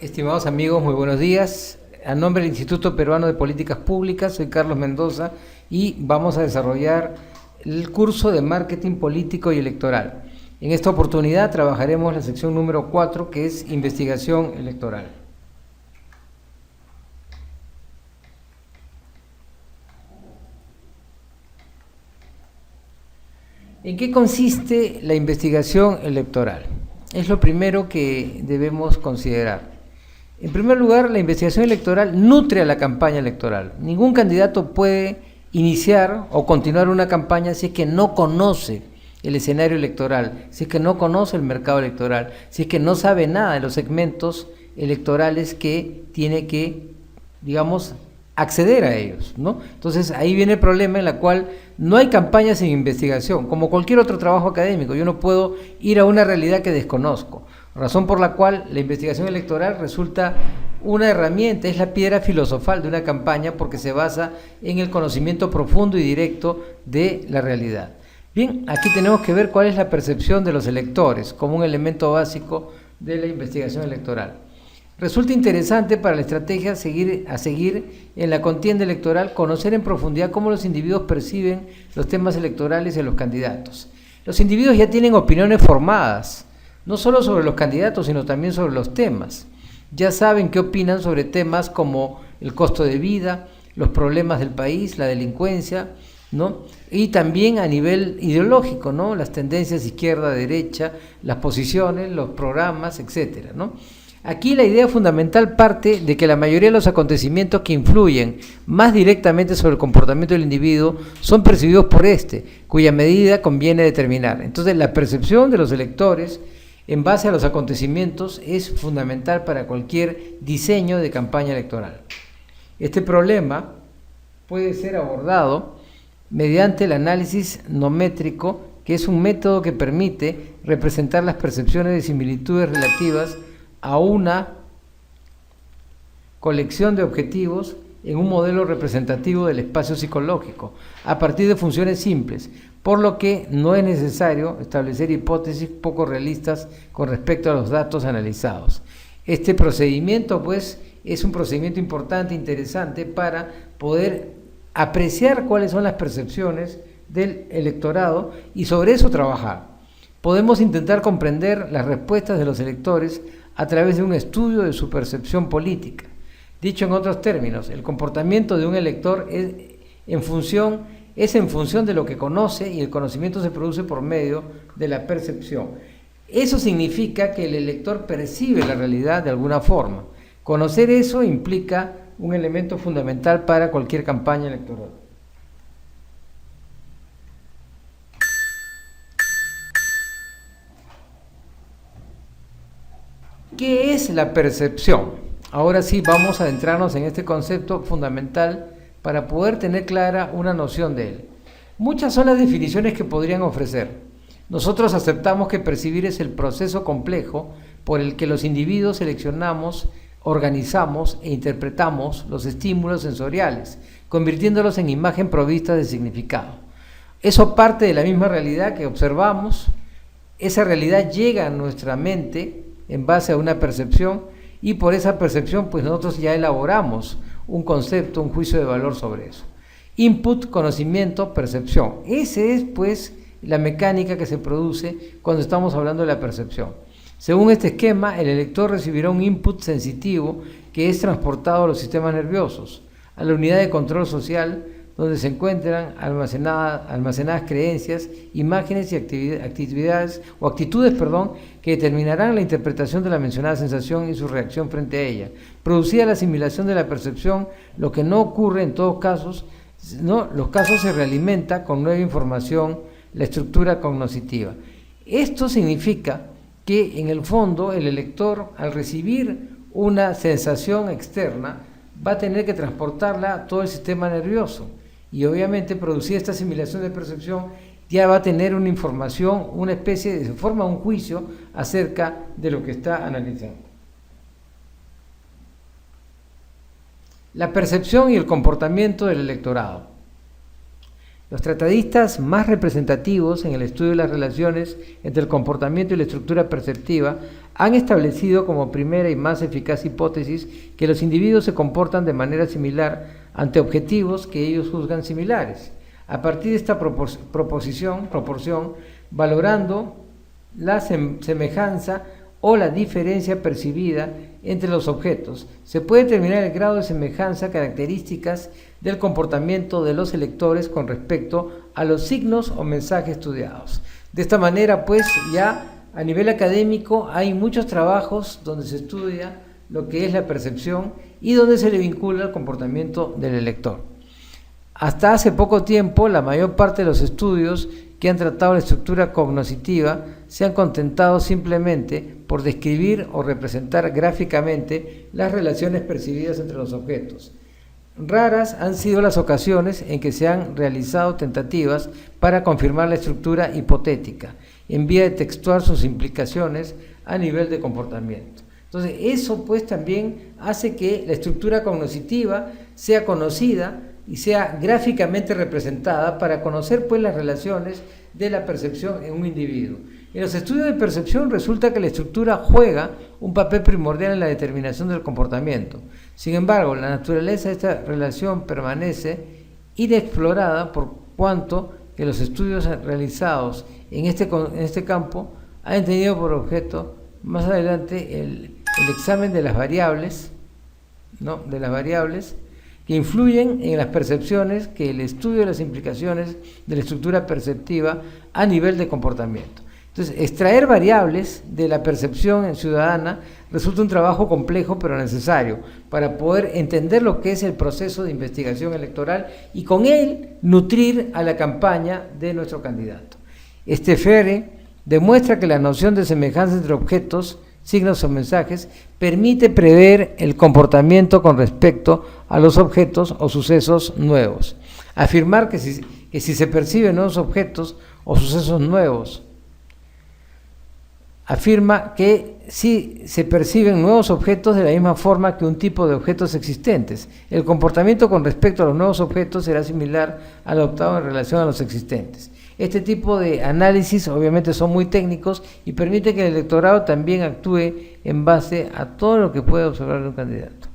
Estimados amigos, muy buenos días. A nombre del Instituto Peruano de Políticas Públicas, soy Carlos Mendoza y vamos a desarrollar el curso de Marketing Político y Electoral. En esta oportunidad trabajaremos la sección número 4, que es Investigación Electoral. ¿En qué consiste la investigación electoral? Es lo primero que debemos considerar. En primer lugar, la investigación electoral nutre a la campaña electoral. Ningún candidato puede iniciar o continuar una campaña si es que no conoce el escenario electoral, si es que no conoce el mercado electoral, si es que no sabe nada de los segmentos electorales que tiene que, digamos, acceder a ellos, ¿no? Entonces ahí viene el problema en la cual no hay campaña sin investigación, como cualquier otro trabajo académico. Yo no puedo ir a una realidad que desconozco, razón por la cual la investigación electoral resulta una herramienta, es la piedra filosofal de una campaña porque se basa en el conocimiento profundo y directo de la realidad. Bien, aquí tenemos que ver cuál es la percepción de los electores como un elemento básico de la investigación electoral. Resulta interesante para la estrategia a seguir en la contienda electoral conocer en profundidad cómo los individuos perciben los temas electorales y los candidatos. Los individuos ya tienen opiniones formadas, no solo sobre los candidatos, sino también sobre los temas. Ya saben qué opinan sobre temas como el costo de vida, los problemas del país, la delincuencia, ¿no? Y también a nivel ideológico, ¿no? Las tendencias izquierda-derecha, las posiciones, los programas, etcétera, ¿no? Aquí la idea fundamental parte de que la mayoría de los acontecimientos que influyen más directamente sobre el comportamiento del individuo son percibidos por cuya medida conviene determinar. Entonces, la percepción de los electores en base a los acontecimientos es fundamental para cualquier diseño de campaña electoral. Este problema puede ser abordado mediante el análisis nométrico, que es un método que permite representar las percepciones de similitudes relativas a una colección de objetivos en un modelo representativo del espacio psicológico, a partir de funciones simples, por lo que no es necesario establecer hipótesis poco realistas con respecto a los datos analizados. Este procedimiento, pues, es un procedimiento importante, interesante, para poder apreciar cuáles son las percepciones del electorado y sobre eso trabajar. Podemos intentar comprender las respuestas de los electores a través de un estudio de su percepción política. Dicho en otros términos, el comportamiento de un elector es en función de lo que conoce, y el conocimiento se produce por medio de la percepción. Eso significa que el elector percibe la realidad de alguna forma. Conocer eso implica un elemento fundamental para cualquier campaña electoral. ¿Qué es la percepción? Ahora sí vamos a adentrarnos en este concepto fundamental para poder tener clara una noción de él. Muchas son las definiciones que podrían ofrecer. Nosotros aceptamos que percibir es el proceso complejo por el que los individuos seleccionamos, organizamos e interpretamos los estímulos sensoriales, convirtiéndolos en imagen provista de significado. Eso parte de la misma realidad que observamos. Esa realidad llega a nuestra mente en base a una percepción, y por esa percepción pues nosotros ya elaboramos un concepto, un juicio de valor sobre eso. Input, conocimiento, percepción. Esa es pues la mecánica que se produce cuando estamos hablando de la percepción. Según este esquema, el elector recibirá un input sensitivo que es transportado a los sistemas nerviosos, a la unidad de control social, donde se encuentran almacenadas creencias, imágenes y actitudes que determinarán la interpretación de la mencionada sensación y su reacción frente a ella. Producida la asimilación de la percepción, lo que no ocurre en todos casos, los casos se realimenta con nueva información, la estructura cognitiva. Esto significa que en el fondo el elector, al recibir una sensación externa, va a tener que transportarla a todo el sistema nervioso, y obviamente producir esta asimilación de percepción ya va a tener una información, una especie de, se forma un juicio acerca de lo que está analizando. La percepción y el comportamiento del electorado. Los tratadistas más representativos en el estudio de las relaciones entre el comportamiento y la estructura perceptiva han establecido como primera y más eficaz hipótesis que los individuos se comportan de manera similar ante objetivos que ellos juzgan similares. A partir de esta proporción, valorando la semejanza o la diferencia percibida entre los objetos, se puede determinar el grado de semejanza, características del comportamiento de los electores con respecto a los signos o mensajes estudiados. De esta manera, pues, ya a nivel académico hay muchos trabajos donde se estudia lo que es la percepción y donde se le vincula el comportamiento del elector. Hasta hace poco tiempo, la mayor parte de los estudios que han tratado la estructura cognoscitiva se han contentado simplemente por describir o representar gráficamente las relaciones percibidas entre los objetos. Raras han sido las ocasiones en que se han realizado tentativas para confirmar la estructura hipotética, en vía de textuar sus implicaciones a nivel de comportamiento. Entonces, eso pues también hace que la estructura cognoscitiva sea conocida y sea gráficamente representada para conocer pues las relaciones de la percepción en un individuo. En los estudios de percepción resulta que la estructura juega un papel primordial en la determinación del comportamiento. Sin embargo, la naturaleza de esta relación permanece inexplorada por cuanto que los estudios realizados en este campo han tenido por objeto más adelante el examen de las variables, ¿no? De las variables que influyen en las percepciones, que el estudio de las implicaciones de la estructura perceptiva a nivel de comportamiento. Entonces, extraer variables de la percepción ciudadana resulta un trabajo complejo pero necesario para poder entender lo que es el proceso de investigación electoral y con él nutrir a la campaña de nuestro candidato. Fere demuestra que la noción de semejanza entre objetos, signos o mensajes permite prever el comportamiento con respecto a los objetos o sucesos nuevos. Afirmar que si se perciben nuevos objetos o sucesos nuevos, afirma que si se perciben nuevos objetos de la misma forma que un tipo de objetos existentes, el comportamiento con respecto a los nuevos objetos será similar al adoptado en relación a los existentes. Este tipo de análisis obviamente son muy técnicos y permite que el electorado también actúe en base a todo lo que puede observar de un candidato.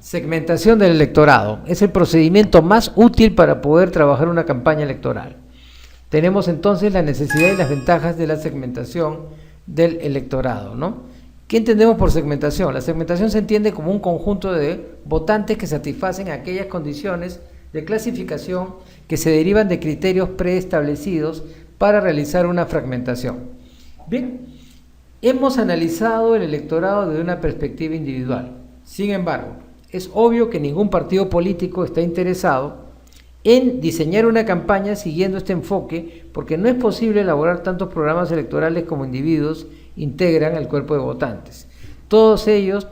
Segmentación del electorado. Es el procedimiento más útil para poder trabajar una campaña electoral. Tenemos entonces la necesidad y las ventajas de la segmentación del electorado, ¿no? ¿Qué entendemos por segmentación? La segmentación se entiende como un conjunto de votantes que satisfacen aquellas condiciones de clasificación que se derivan de criterios preestablecidos para realizar una fragmentación. Bien, hemos analizado el electorado desde una perspectiva individual. Sin embargo, es obvio que ningún partido político está interesado en diseñar una campaña siguiendo este enfoque, porque no es posible elaborar tantos programas electorales como individuos integran el cuerpo de votantes. Todos ellos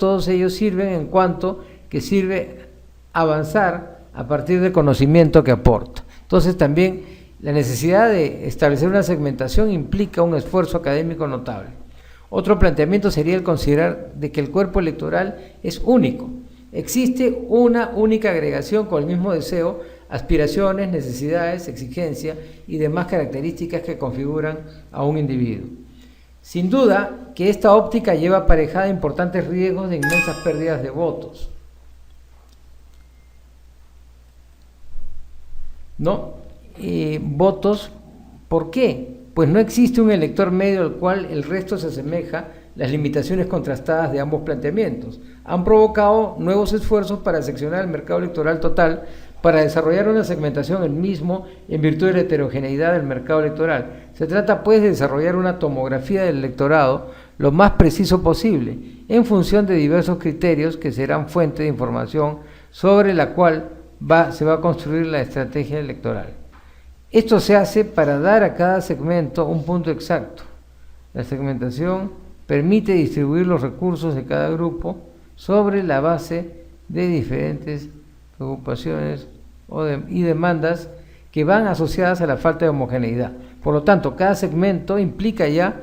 sirven en cuanto que sirve avanzar a partir del conocimiento que aporta. Entonces también la necesidad de establecer una segmentación implica un esfuerzo académico notable. Otro planteamiento sería el considerar de que el cuerpo electoral es único. Existe una única agregación con el mismo deseo, aspiraciones, necesidades, exigencias y demás características que configuran a un individuo. Sin duda que esta óptica lleva aparejada importantes riesgos de inmensas pérdidas de votos, ¿no? Votos, ¿por qué? Pues no existe un elector medio al cual el resto se asemeja. Las limitaciones contrastadas de ambos planteamientos han provocado nuevos esfuerzos para seccionar el mercado electoral total para desarrollar una segmentación el mismo en virtud de la heterogeneidad del mercado electoral. Se trata pues de desarrollar una tomografía del electorado lo más preciso posible, en función de diversos criterios que serán fuente de información sobre la cual se va a construir la estrategia electoral. Esto se hace para dar a cada segmento un punto exacto. La segmentación permite distribuir los recursos de cada grupo sobre la base de diferentes preocupaciones y demandas que van asociadas a la falta de homogeneidad. Por lo tanto, cada segmento implica ya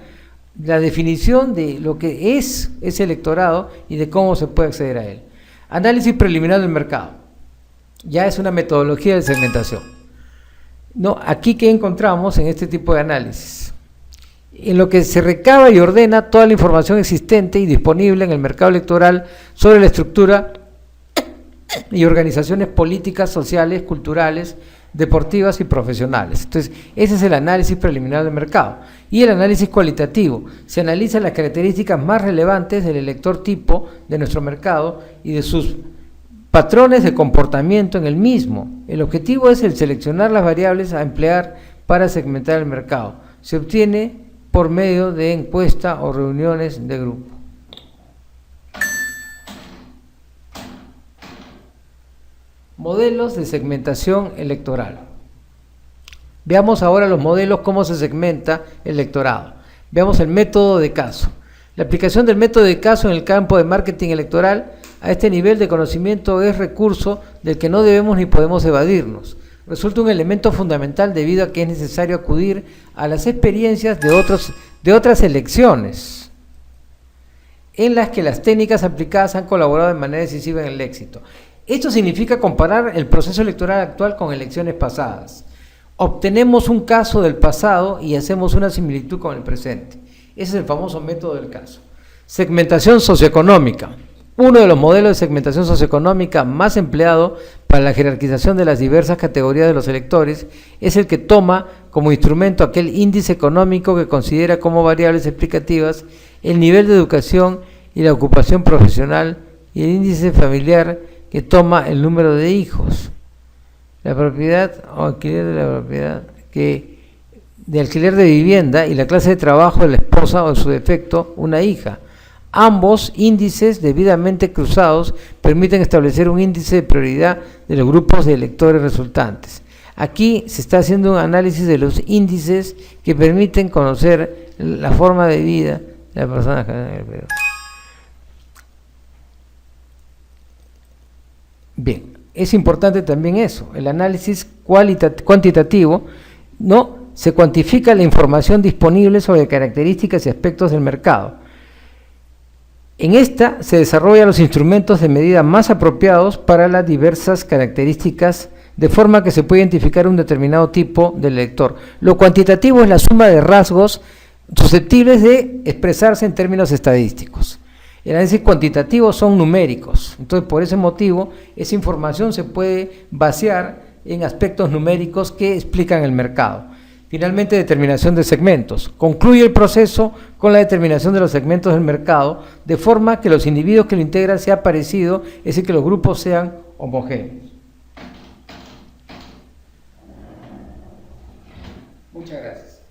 la definición de lo que es ese electorado y de cómo se puede acceder a él. Análisis preliminar del mercado. Ya es una metodología de segmentación. No, aquí que encontramos en este tipo de análisis, en lo que se recaba y ordena toda la información existente y disponible en el mercado electoral sobre la estructura y organizaciones políticas, sociales, culturales, deportivas y profesionales. Entonces, ese es el análisis preliminar del mercado. Y el análisis cualitativo. Se analizan las características más relevantes del elector tipo de nuestro mercado y de sus patrones de comportamiento en el mismo. El objetivo es el seleccionar las variables a emplear para segmentar el mercado. Se obtiene por medio de encuesta o reuniones de grupo. Modelos de segmentación electoral. Veamos ahora los modelos, cómo se segmenta el electorado. Veamos el método de caso. La aplicación del método de caso en el campo de marketing electoral a este nivel de conocimiento es recurso del que no debemos ni podemos evadirnos. Resulta un elemento fundamental debido a que es necesario acudir a las experiencias de otras elecciones en las que las técnicas aplicadas han colaborado de manera decisiva en el éxito. Esto significa comparar el proceso electoral actual con elecciones pasadas. Obtenemos un caso del pasado y hacemos una similitud con el presente. Ese es el famoso método del caso. Segmentación socioeconómica. Uno de los modelos de segmentación socioeconómica más empleado para la jerarquización de las diversas categorías de los electores es el que toma como instrumento aquel índice económico que considera como variables explicativas el nivel de educación y la ocupación profesional, y el índice familiar que toma el número de hijos, la propiedad o alquiler de la propiedad, de alquiler de vivienda, y la clase de trabajo de la esposa o en su defecto una hija. Ambos índices debidamente cruzados permiten establecer un índice de prioridad de los grupos de electores resultantes. Aquí se está haciendo un análisis de los índices que permiten conocer la forma de vida de la persona. Bien, es importante también eso, el análisis cuantitativo, ¿no? Se cuantifica la información disponible sobre características y aspectos del mercado. En esta se desarrollan los instrumentos de medida más apropiados para las diversas características, de forma que se puede identificar un determinado tipo de elector. Lo cuantitativo es la suma de rasgos susceptibles de expresarse en términos estadísticos. El análisis cuantitativo son numéricos, entonces por ese motivo esa información se puede vaciar en aspectos numéricos que explican el mercado. Finalmente, determinación de segmentos. Concluye el proceso con la determinación de los segmentos del mercado, de forma que los individuos que lo integran sean parecidos, es decir, que los grupos sean homogéneos. Muchas gracias.